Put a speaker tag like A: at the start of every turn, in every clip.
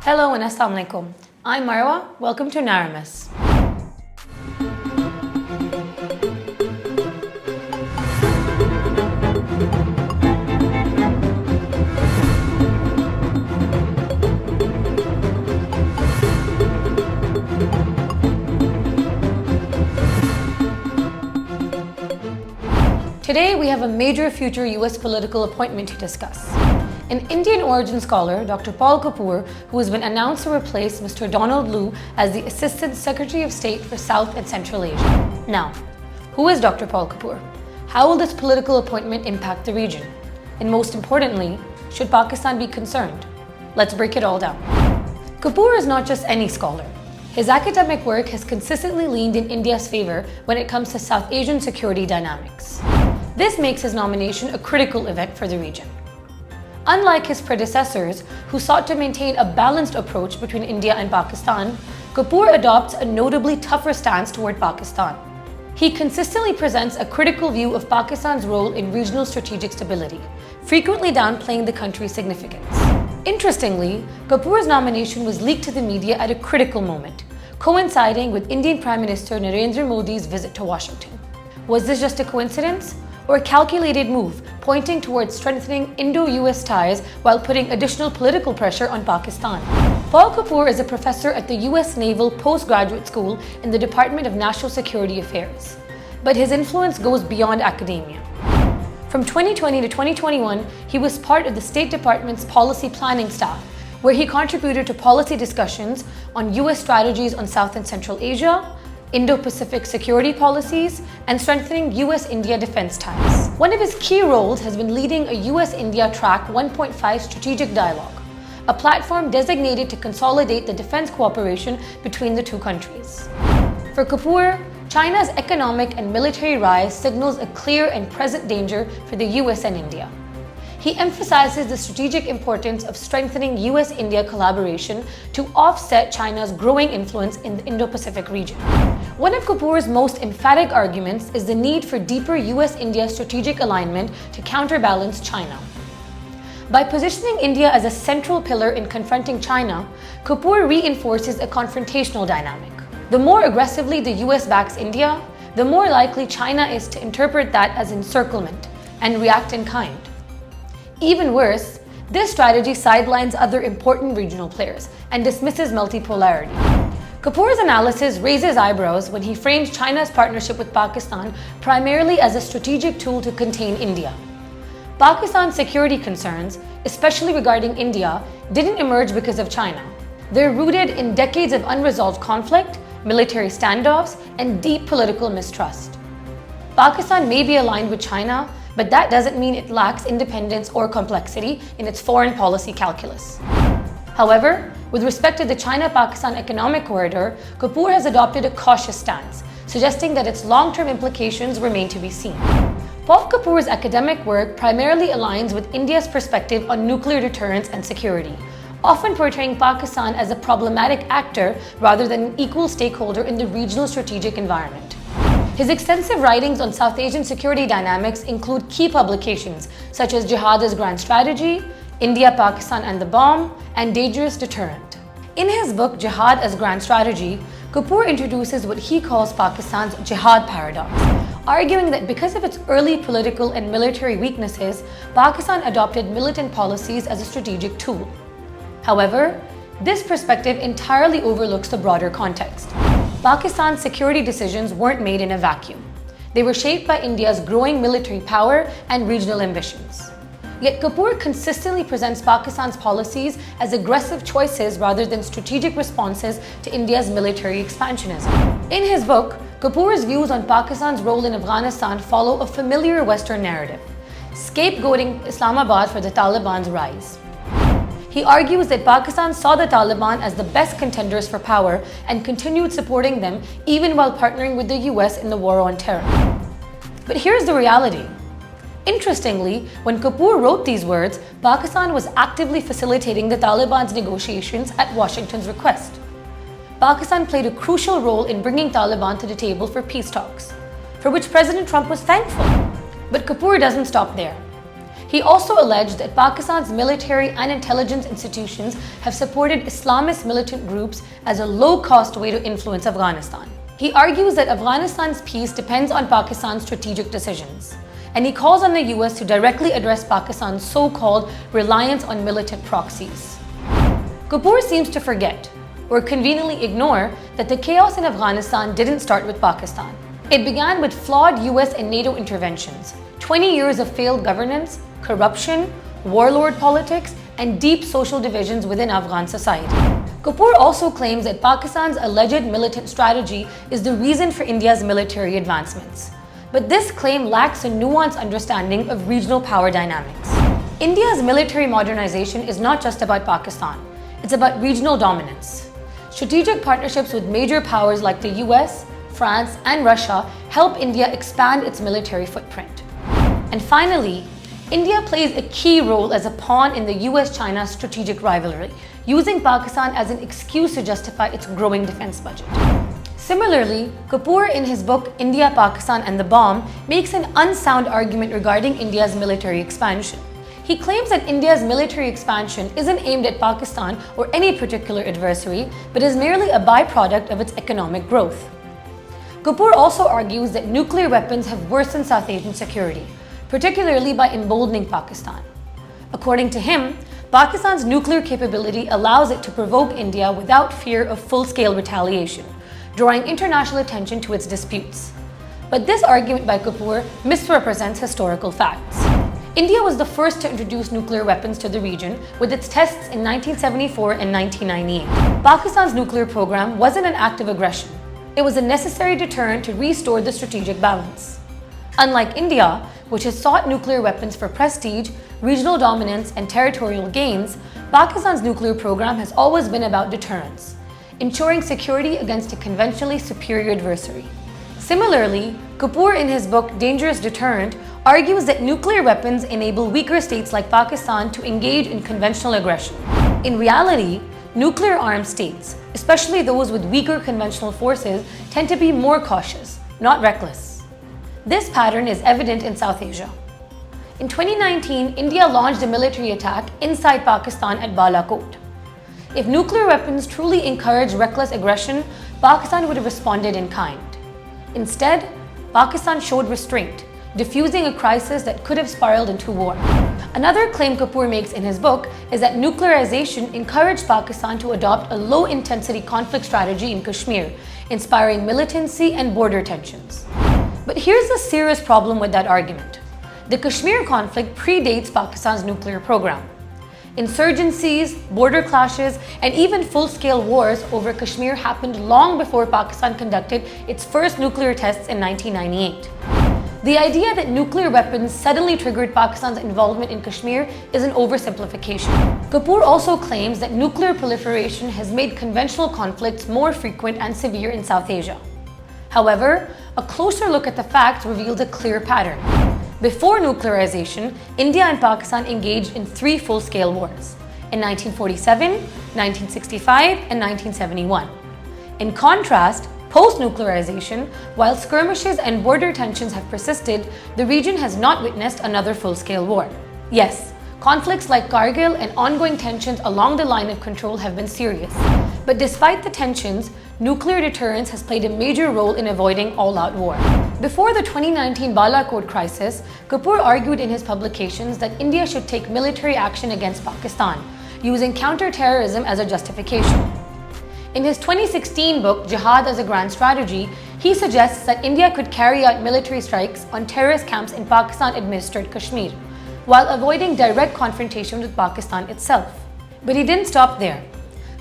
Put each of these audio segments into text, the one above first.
A: Hello and Assalamu alaikum. I'm Marwa. Welcome to Narramus. Today we have a major future US political appointment to discuss. An Indian origin scholar, Dr. Paul Kapur, who has been announced to replace Mr. Donald Lu as the Assistant Secretary of State for South and Central Asia. Now, who is Dr. Paul Kapur? How will this political appointment impact the region? And most importantly, should Pakistan be concerned? Let's break it all down. Kapoor is not just any scholar. His academic work has consistently leaned in India's favor when it comes to South Asian security dynamics. This makes his nomination a critical event for the region. Unlike his predecessors, who sought to maintain a balanced approach between India and Pakistan, Kapoor adopts a notably tougher stance toward Pakistan. He consistently presents a critical view of Pakistan's role in regional strategic stability, frequently downplaying the country's significance. Interestingly, Kapoor's nomination was leaked to the media at a critical moment, coinciding with Indian Prime Minister Narendra Modi's visit to Washington. Was this just a coincidence, or a calculated move pointing towards strengthening Indo-US ties while putting additional political pressure on Pakistan? Paul Kapoor is a professor at the US Naval Postgraduate School in the Department of National Security Affairs, but his influence goes beyond academia. From 2020 to 2021, he was part of the State Department's policy planning staff, where he contributed to policy discussions on US strategies on South and Central Asia, Indo-Pacific security policies, and strengthening US-India defense ties. One of his key roles has been leading a US-India Track 1.5 strategic dialogue, a platform designated to consolidate the defense cooperation between the two countries. For Kapoor, China's economic and military rise signals a clear and present danger for the US and India. He emphasizes the strategic importance of strengthening US-India collaboration to offset China's growing influence in the Indo-Pacific region. One of Kapoor's most emphatic arguments is the need for deeper US-India strategic alignment to counterbalance China. By positioning India as a central pillar in confronting China, Kapoor reinforces a confrontational dynamic. The more aggressively the US backs India, the more likely China is to interpret that as encirclement and react in kind. Even worse, this strategy sidelines other important regional players and dismisses multipolarity. Kapoor's analysis raises eyebrows when he frames China's partnership with Pakistan primarily as a strategic tool to contain India. Pakistan's security concerns, especially regarding India, didn't emerge because of China. They're rooted in decades of unresolved conflict, military standoffs, and deep political mistrust. Pakistan may be aligned with China, but that doesn't mean it lacks independence or complexity in its foreign policy calculus. However, with respect to the China-Pakistan economic corridor, Kapoor has adopted a cautious stance, suggesting that its long-term implications remain to be seen. Paul Kapoor's academic work primarily aligns with India's perspective on nuclear deterrence and security, often portraying Pakistan as a problematic actor rather than an equal stakeholder in the regional strategic environment. His extensive writings on South Asian security dynamics include key publications such as Jihad's Grand Strategy, India, Pakistan and the Bomb, and Dangerous Deterrent. In his book Jihad as Grand Strategy, Kapoor introduces what he calls Pakistan's Jihad Paradox, arguing that because of its early political and military weaknesses, Pakistan adopted militant policies as a strategic tool. However, this perspective entirely overlooks the broader context. Pakistan's security decisions weren't made in a vacuum. They were shaped by India's growing military power and regional ambitions. Yet Kapoor consistently presents Pakistan's policies as aggressive choices rather than strategic responses to India's military expansionism. In his book, Kapoor's views on Pakistan's role in Afghanistan follow a familiar Western narrative, scapegoating Islamabad for the Taliban's rise. He argues that Pakistan saw the Taliban as the best contenders for power and continued supporting them even while partnering with the US in the war on terror. But here's the reality. Interestingly, when Kapoor wrote these words, Pakistan was actively facilitating the Taliban's negotiations at Washington's request. Pakistan played a crucial role in bringing Taliban to the table for peace talks, for which President Trump was thankful. But Kapoor doesn't stop there. He also alleged that Pakistan's military and intelligence institutions have supported Islamist militant groups as a low-cost way to influence Afghanistan. He argues that Afghanistan's peace depends on Pakistan's strategic decisions, and he calls on the US to directly address Pakistan's so-called reliance on militant proxies. Kapoor seems to forget, or conveniently ignore, that the chaos in Afghanistan didn't start with Pakistan. It began with flawed US and NATO interventions, 20 years of failed governance, corruption, warlord politics, and deep social divisions within Afghan society. Kapoor also claims that Pakistan's alleged militant strategy is the reason for India's military advancements. But this claim lacks a nuanced understanding of regional power dynamics. India's military modernization is not just about Pakistan, it's about regional dominance. Strategic partnerships with major powers like the US, France, and Russia help India expand its military footprint. And finally, India plays a key role as a pawn in the US-China strategic rivalry, using Pakistan as an excuse to justify its growing defense budget. Similarly, Kapoor in his book India, Pakistan and the Bomb makes an unsound argument regarding India's military expansion. He claims that India's military expansion isn't aimed at Pakistan or any particular adversary, but is merely a byproduct of its economic growth. Kapoor also argues that nuclear weapons have worsened South Asian security, particularly by emboldening Pakistan. According to him, Pakistan's nuclear capability allows it to provoke India without fear of full-scale retaliation, drawing international attention to its disputes. But this argument by Kapoor misrepresents historical facts. India was the first to introduce nuclear weapons to the region with its tests in 1974 and 1998. Pakistan's nuclear program wasn't an act of aggression. It was a necessary deterrent to restore the strategic balance. Unlike India, which has sought nuclear weapons for prestige, regional dominance, and territorial gains, Pakistan's nuclear program has always been about deterrence, ensuring security against a conventionally superior adversary. Similarly, Kapoor in his book Dangerous Deterrent argues that nuclear weapons enable weaker states like Pakistan to engage in conventional aggression. In reality, nuclear-armed states, especially those with weaker conventional forces, tend to be more cautious, not reckless. This pattern is evident in South Asia. In 2019, India launched a military attack inside Pakistan at Balakot. If nuclear weapons truly encouraged reckless aggression, Pakistan would have responded in kind. Instead, Pakistan showed restraint, diffusing a crisis that could have spiraled into war. Another claim Kapoor makes in his book is that nuclearization encouraged Pakistan to adopt a low-intensity conflict strategy in Kashmir, inspiring militancy and border tensions. But here's the serious problem with that argument. The Kashmir conflict predates Pakistan's nuclear program. Insurgencies, border clashes, and even full-scale wars over Kashmir happened long before Pakistan conducted its first nuclear tests in 1998. The idea that nuclear weapons suddenly triggered Pakistan's involvement in Kashmir is an oversimplification. Kapoor also claims that nuclear proliferation has made conventional conflicts more frequent and severe in South Asia. However, a closer look at the facts reveals a clear pattern. Before nuclearization, India and Pakistan engaged in 3 full-scale wars in 1947, 1965, and 1971. In contrast, post-nuclearization, while skirmishes and border tensions have persisted, the region has not witnessed another full-scale war. Yes, conflicts like Kargil and ongoing tensions along the line of control have been serious. But despite the tensions, nuclear deterrence has played a major role in avoiding all-out war. Before the 2019 Balakot crisis, Kapoor argued in his publications that India should take military action against Pakistan, using counter-terrorism as a justification. In his 2016 book, Jihad as a Grand Strategy, he suggests that India could carry out military strikes on terrorist camps in Pakistan-administered Kashmir, while avoiding direct confrontation with Pakistan itself. But he didn't stop there.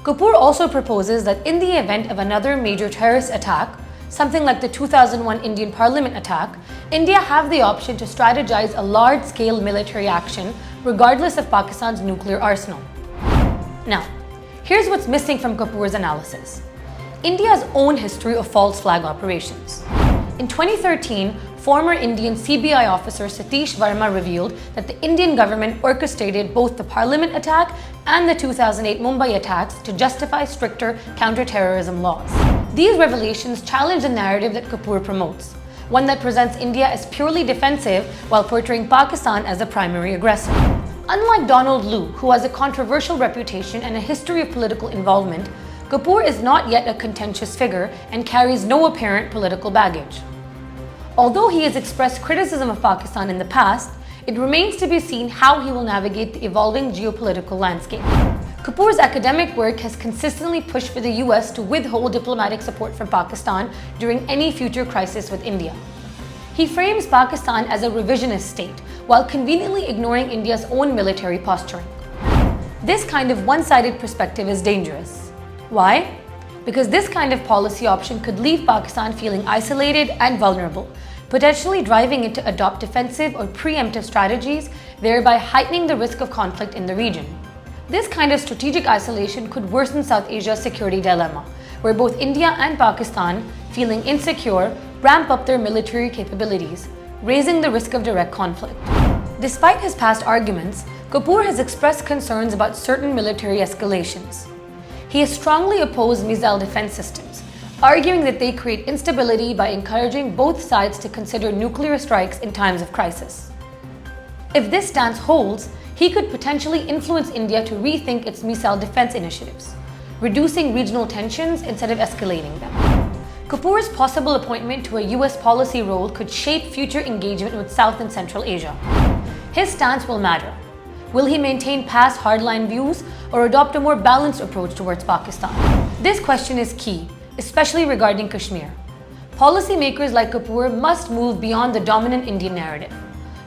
A: Kapoor also proposes that in the event of another major terrorist attack, something like the 2001 Indian Parliament attack, India have the option to strategize a large-scale military action regardless of Pakistan's nuclear arsenal. Now, here's what's missing from Kapoor's analysis: India's own history of false flag operations. In 2013, former Indian CBI officer Satish Verma revealed that the Indian government orchestrated both the Parliament attack and the 2008 Mumbai attacks to justify stricter counter-terrorism laws. These revelations challenge the narrative that Kapoor promotes, one that presents India as purely defensive while portraying Pakistan as the primary aggressor. Unlike Donald Lu, who has a controversial reputation and a history of political involvement, Kapoor is not yet a contentious figure and carries no apparent political baggage. Although he has expressed criticism of Pakistan in the past, it remains to be seen how he will navigate the evolving geopolitical landscape. Kapoor's academic work has consistently pushed for the US to withhold diplomatic support from Pakistan during any future crisis with India. He frames Pakistan as a revisionist state, while conveniently ignoring India's own military posturing. This kind of one-sided perspective is dangerous. Why? Because this kind of policy option could leave Pakistan feeling isolated and vulnerable, potentially driving it to adopt defensive or preemptive strategies, thereby heightening the risk of conflict in the region. This kind of strategic isolation could worsen South Asia's security dilemma, where both India and Pakistan, feeling insecure, ramp up their military capabilities, raising the risk of direct conflict. Despite his past arguments, Kapoor has expressed concerns about certain military escalations. He has strongly opposed missile defense systems, arguing that they create instability by encouraging both sides to consider nuclear strikes in times of crisis. If this stance holds, he could potentially influence India to rethink its missile defense initiatives, reducing regional tensions instead of escalating them. Kapoor's possible appointment to a US policy role could shape future engagement with South and Central Asia. His stance will matter. Will he maintain past hardline views or adopt a more balanced approach towards Pakistan? This question is key, especially regarding Kashmir. Policymakers like Kapoor must move beyond the dominant Indian narrative.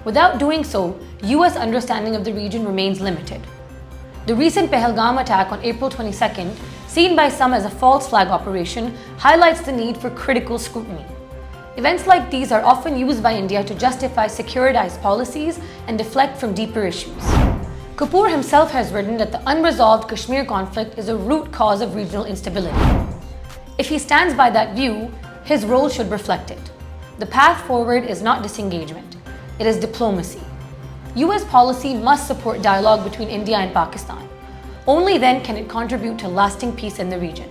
A: Without doing so, US understanding of the region remains limited. The recent Pahalgam attack on April 22nd, seen by some as a false flag operation, highlights the need for critical scrutiny. Events like these are often used by India to justify securitized policies and deflect from deeper issues. Kapoor himself has written that the unresolved Kashmir conflict is a root cause of regional instability. If he stands by that view, his role should reflect it. The path forward is not disengagement, it is diplomacy. US policy must support dialogue between India and Pakistan. Only then can it contribute to lasting peace in the region.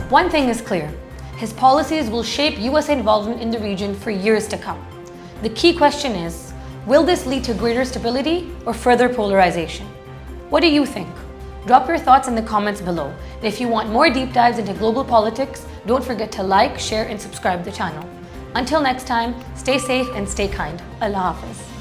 A: One thing is clear, his policies will shape US involvement in the region for years to come. The key question is, will this lead to greater stability or further polarization? What do you think? Drop your thoughts in the comments below. And if you want more deep dives into global politics, don't forget to like, share, and subscribe to the channel. Until next time, stay safe and stay kind. Allah Hafiz.